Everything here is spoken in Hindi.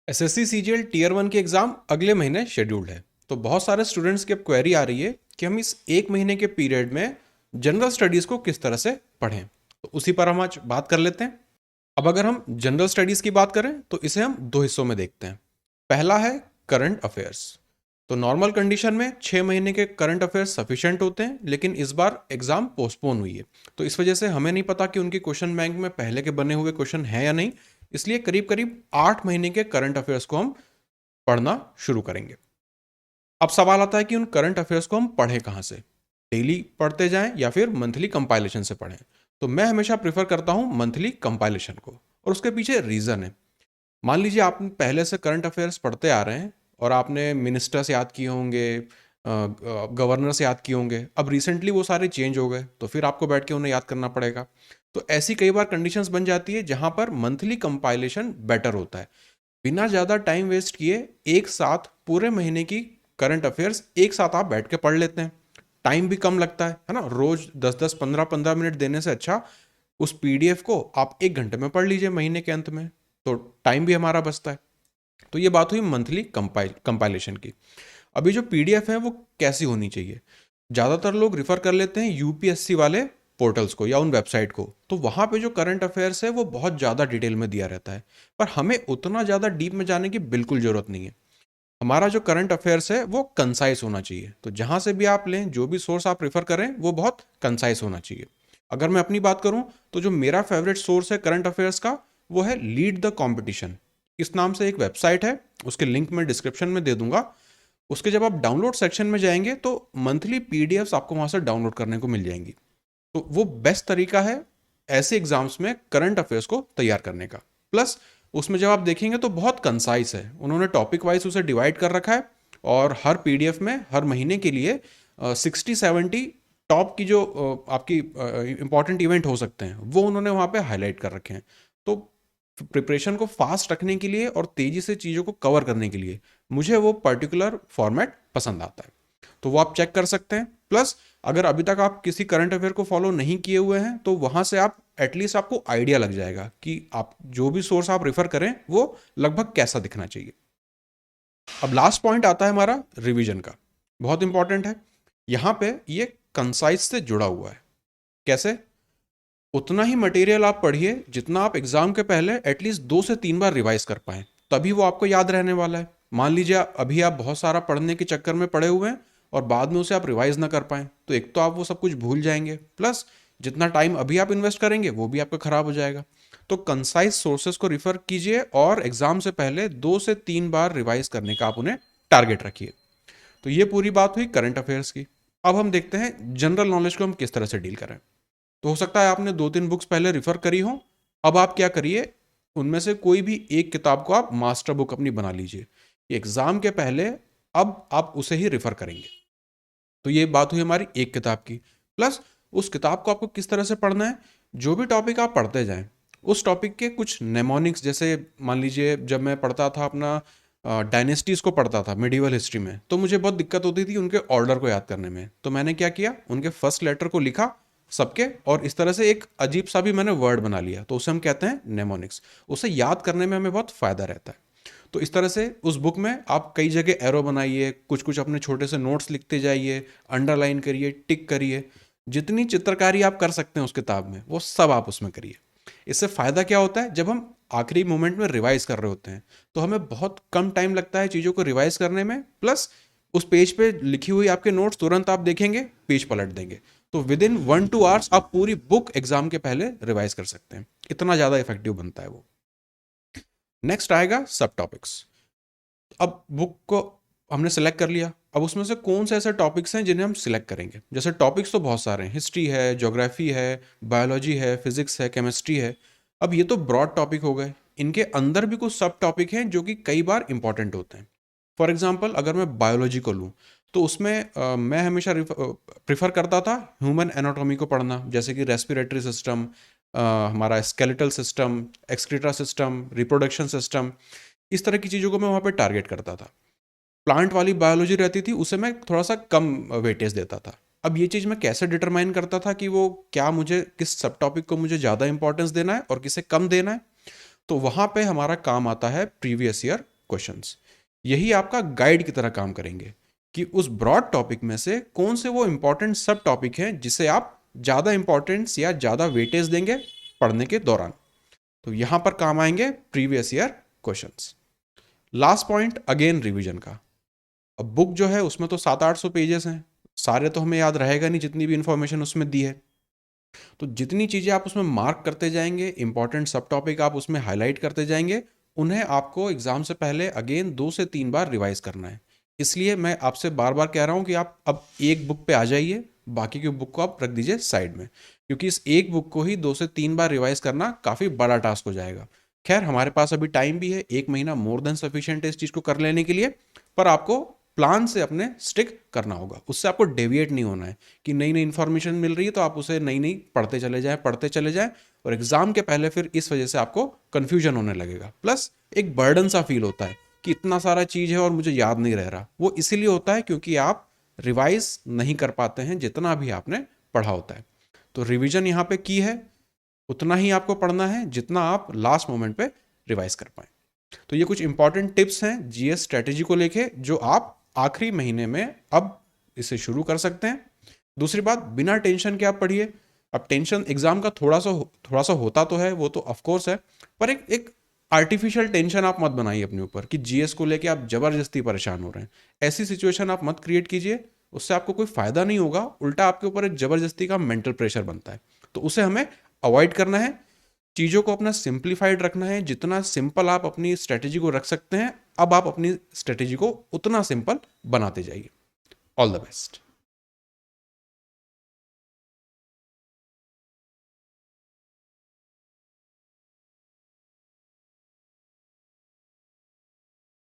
एसएससी सीजीएल टीयर 1 के एग्ज़ाम अगले महीने शेड्यूल्ड है। तो बहुत सारे स्टूडेंट्स की अब क्वेरी आ रही है कि हम इस एक महीने के पीरियड में जनरल स्टडीज़ को किस तरह से पढ़ें। तो उसी पर हम आज बात कर लेते हैं। अब अगर हम जनरल स्टडीज़ की बात करें तो इसे हम दो हिस्सों में देखते हैं। पहला है करंट अफेयर्स। तो नॉर्मल कंडीशन में 6 महीने के करंट अफेयर्स सफिशेंट होते हैं, लेकिन इस बार एग्ज़ाम पोस्टपोन हुई है। तो इस वजह से हमें नहीं पता कि उनके क्वेश्चन बैंक में पहले के बने हुए क्वेश्चन हैं या नहीं। इसलिए करीब करीब 8 महीने के करंट अफेयर्स को हम पढ़ना शुरू करेंगे। अब सवाल आता है कि उन करंट अफेयर्स को हम पढ़ें कहाँ से, डेली पढ़ते जाएं या फिर मंथली कंपाइलेशन से पढ़ें। तो मैं हमेशा प्रेफर करता हूं मंथली कंपाइलेशन को, और उसके पीछे रीज़न है। मान लीजिए आप पहले से करंट अफेयर्स पढ़ते आ रहे हैं और आपने मिनिस्टर्स याद किए होंगे, गवर्नर्स याद किए होंगे। अब रिसेंटली वो सारे चेंज हो गए, तो फिर आपको बैठ के उन्हें याद करना पड़ेगा। तो ऐसी कई बार कंडीशंस बन जाती है जहां पर मंथली कंपाइलेशन बेटर होता है। बिना ज़्यादा टाइम वेस्ट किए एक साथ पूरे महीने की करंट अफेयर्स एक साथ आप बैठ के पढ़ लेते हैं। टाइम भी कम लगता है ना। रोज 10-10 15-15 मिनट देने से अच्छा उस पीडीएफ को आप 1 घंटे में पढ़ लीजिए महीने के अंत में, तो टाइम भी हमारा बचता है। तो ये बात हुई मंथली कंपाइलेशन की। अभी जो पीडीएफ है वो कैसी होनी चाहिए? ज़्यादातर लोग रिफर कर लेते हैं यूपीएससी वाले पोर्टल्स को या उन वेबसाइट को। तो वहाँ पे जो करंट अफेयर्स है वो बहुत ज़्यादा डिटेल में दिया रहता है, पर हमें उतना ज़्यादा डीप में जाने की बिल्कुल ज़रूरत नहीं है। हमारा जो करंट अफेयर्स है वो कंसाइज होना चाहिए। तो जहाँ से भी आप लें, जो भी सोर्स आप प्रेफर करें, वो बहुत कंसाइज होना चाहिए। अगर मैं अपनी बात करूँ तो जो मेरा फेवरेट सोर्स है करंट अफेयर्स का, वो है लीड द कंपटीशन। इस नाम से एक वेबसाइट है, उसके लिंक मैं डिस्क्रिप्शन में दे दूंगा। उसके जब आप डाउनलोड सेक्शन में जाएंगे तो मंथली पीडीएफ्स आपको वहाँ से डाउनलोड करने को मिल जाएंगी। तो वो बेस्ट तरीका है ऐसे एग्जाम्स में करंट अफेयर्स को तैयार करने का। प्लस उसमें जब आप देखेंगे तो बहुत कंसाइज है, उन्होंने टॉपिक वाइज उसे डिवाइड कर रखा है। और हर पीडीएफ में हर महीने के लिए 60-70 टॉप की जो आपकी इंपॉर्टेंट इवेंट हो सकते हैं वो उन्होंने वहाँ पे हाईलाइट कर रखे हैं। तो प्रिपरेशन को फास्ट रखने के लिए और तेज़ी से चीज़ों को कवर करने के लिए मुझे वो पर्टिकुलर फॉर्मेट पसंद आता है। तो वो आप चेक कर सकते हैं। प्लस अगर अभी तक आप किसी करंट अफेयर को फॉलो नहीं किए हुए हैं तो वहाँ से आप एटलीस्ट आपको आइडिया लग जाएगा कि आप जो भी सोर्स आप रेफर करें वो लगभग कैसा दिखना चाहिए। अब लास्ट पॉइंट आता है हमारा रिवीजन का। बहुत इंपॉर्टेंट है। यहाँ पे ये कंसाइज से जुड़ा हुआ है। कैसे? उतना ही मटेरियल आप पढ़िए जितना आप एग्जाम के पहले एटलीस्ट 2 से 3 बार रिवाइज कर पाएं, तभी वो आपको याद रहने वाला है। मान लीजिए अभी आप बहुत सारा पढ़ने के चक्कर में पड़े हुए हैं और बाद में उसे आप रिवाइज ना कर पाएं, तो एक तो आप वो सब कुछ भूल जाएंगे, प्लस जितना टाइम अभी आप इन्वेस्ट करेंगे वो भी आपका खराब हो जाएगा। तो कंसाइज सोर्सेज को रिफर कीजिए और एग्जाम से पहले 2 से 3 बार रिवाइज करने का आप उन्हें टारगेट रखिए। तो ये पूरी बात हुई करंट अफेयर्स की। अब हम देखते हैं जनरल नॉलेज को हम किस तरह से डील करें। तो हो सकता है आपने 2-3 बुक्स पहले रिफर करी हो। अब आप क्या करिए, उनमें से कोई भी एक किताब को आप मास्टर बुक अपनी बना लीजिए। एग्जाम के पहले अब आप उसे ही रिफर करेंगे। तो ये बात हुई हमारी एक किताब की। प्लस उस किताब को आपको किस तरह से पढ़ना है, जो भी टॉपिक आप पढ़ते जाएं उस टॉपिक के कुछ नेमोनिक्स, जैसे मान लीजिए जब मैं पढ़ता था अपना डायनेस्टीज़ को पढ़ता था मिडिवल हिस्ट्री में, तो मुझे बहुत दिक्कत होती थी उनके ऑर्डर को याद करने में। तो मैंने क्या किया, उनके फर्स्ट लेटर को लिखा सबके, और इस तरह से एक अजीब सा भी मैंने वर्ड बना लिया, तो उसे हम कहते हैं नेमोनिक्स। उसे याद करने में हमें बहुत फ़ायदा रहता है। तो इस तरह से उस बुक में आप कई जगह एरो बनाइए, कुछ कुछ अपने छोटे से नोट्स लिखते जाइए, अंडरलाइन करिए, टिक करिए। जितनी चित्रकारी आप कर सकते हैं उस किताब में वो सब आप उसमें करिए। इससे फ़ायदा क्या होता है, जब हम आखिरी मोमेंट में रिवाइज कर रहे होते हैं तो हमें बहुत कम टाइम लगता है चीज़ों को रिवाइज करने में। प्लस उस पेज पे लिखी हुई आपके नोट्स तुरंत आप देखेंगे, पेज पलट देंगे, तो विद इन 1-2 आवर्स आप पूरी बुक एग्जाम के पहले रिवाइज कर सकते हैं। इतना ज़्यादा इफेक्टिव बनता है वो। नेक्स्ट आएगा सब टॉपिक्स। अब बुक को हमने सेलेक्ट कर लिया, अब उसमें से कौन से ऐसे टॉपिक्स हैं जिन्हें हम सिलेक्ट करेंगे। जैसे टॉपिक्स तो बहुत सारे हैं, हिस्ट्री है, ज्योग्राफी है, बायोलॉजी है, फिजिक्स है, केमिस्ट्री है। अब ये तो ब्रॉड टॉपिक हो गए, इनके अंदर भी कुछ सब टॉपिक हैं जो कि कई बार इंपॉर्टेंट होते हैं। फॉर एग्जाम्पल अगर मैं बायोलॉजी को लूँ तो उसमें मैं हमेशा प्रिफर करता था ह्यूमन एनाटॉमी को पढ़ना, जैसे कि रेस्पिरेटरी सिस्टम, हमारा skeletal system, excreta system, reproduction system, इस तरह की चीज़ों को मैं वहाँ पे टारगेट करता था। प्लांट वाली बायोलॉजी रहती थी उसे मैं थोड़ा सा कम वेटेज देता था। अब ये चीज़ मैं कैसे डिटरमाइन करता था कि वो क्या, मुझे किस सब टॉपिक को मुझे ज़्यादा इंपॉर्टेंस देना है और किसे कम देना है। तो वहाँ पे हमारा काम आता है प्रीवियस ईयर क्वेश्चंस। यही आपका गाइड की तरह काम करेंगे कि उस ब्रॉड टॉपिक में से कौन से वो इंपॉर्टेंट सब टॉपिक हैं जिसे आप ज़्यादा इंपॉर्टेंस या ज़्यादा वेटेज देंगे पढ़ने के दौरान। तो यहां पर काम आएंगे previous year questions. Last point again revision का। अब बुक जो है उसमें तो 700-800 पेजेस हैं, सारे तो हमें याद रहेगा नहीं जितनी भी इंफॉर्मेशन उसमें दी है। तो जितनी चीज़ें आप उसमें मार्क करते जाएंगे, इंपॉर्टेंट सब टॉपिक आप उसमें हाईलाइट करते जाएंगे, उन्हें आपको एग्जाम से पहले अगेन 2 से 3 बार रिवाइज करना है। इसलिए मैं आपसे बार बार कह रहा हूं कि आप अब एक बुक पे आ जाइए, बाकी की बुक को आप रख दीजिए साइड में, क्योंकि इस एक बुक को ही 2 से 3 बार रिवाइज करना काफ़ी बड़ा टास्क हो जाएगा। खैर हमारे पास अभी टाइम भी है, 1 महीना मोर देन सफिशिएंट है इस चीज़ को कर लेने के लिए, पर आपको प्लान से अपने स्टिक करना होगा। उससे आपको डेविएट नहीं होना है कि नई नई इन्फॉर्मेशन मिल रही है तो आप उसे नई नई पढ़ते चले जाएं और एग्जाम के पहले फिर इस वजह से आपको कंफ्यूजन होने लगेगा, प्लस एक बर्डन सा फील होता है कि इतना सारा चीज़ है और मुझे याद नहीं रह रहा। वो इसीलिए होता है क्योंकि आप रिवाइज नहीं कर पाते हैं जितना भी आपने पढ़ा होता है। तो रिवीजन यहाँ पे की है, उतना ही आपको पढ़ना है जितना आप लास्ट मोमेंट पे रिवाइज कर पाए। तो ये कुछ इंपॉर्टेंट टिप्स हैं जीएस स्ट्रेटेजी को लेके जो आप आखिरी महीने में अब इसे शुरू कर सकते हैं। दूसरी बात, बिना टेंशन के आप पढ़िए। अब टेंशन एग्जाम का थोड़ा सा होता तो है, वो तो ऑफ कोर्स है, पर एक आर्टिफिशियल टेंशन आप मत बनाइए अपने ऊपर कि जीएस को लेके आप जबरदस्ती परेशान हो रहे हैं। ऐसी सिचुएशन आप मत क्रिएट कीजिए, उससे आपको कोई फायदा नहीं होगा, उल्टा आपके ऊपर एक जबरदस्ती का मेंटल प्रेशर बनता है। तो उसे हमें अवॉइड करना है, चीज़ों को अपना सिंप्लीफाइड रखना है। जितना सिंपल आप अपनी स्ट्रेटेजी को रख सकते हैं, अब आप अपनी स्ट्रेटेजी को उतना सिंपल बनाते जाइए। All the best.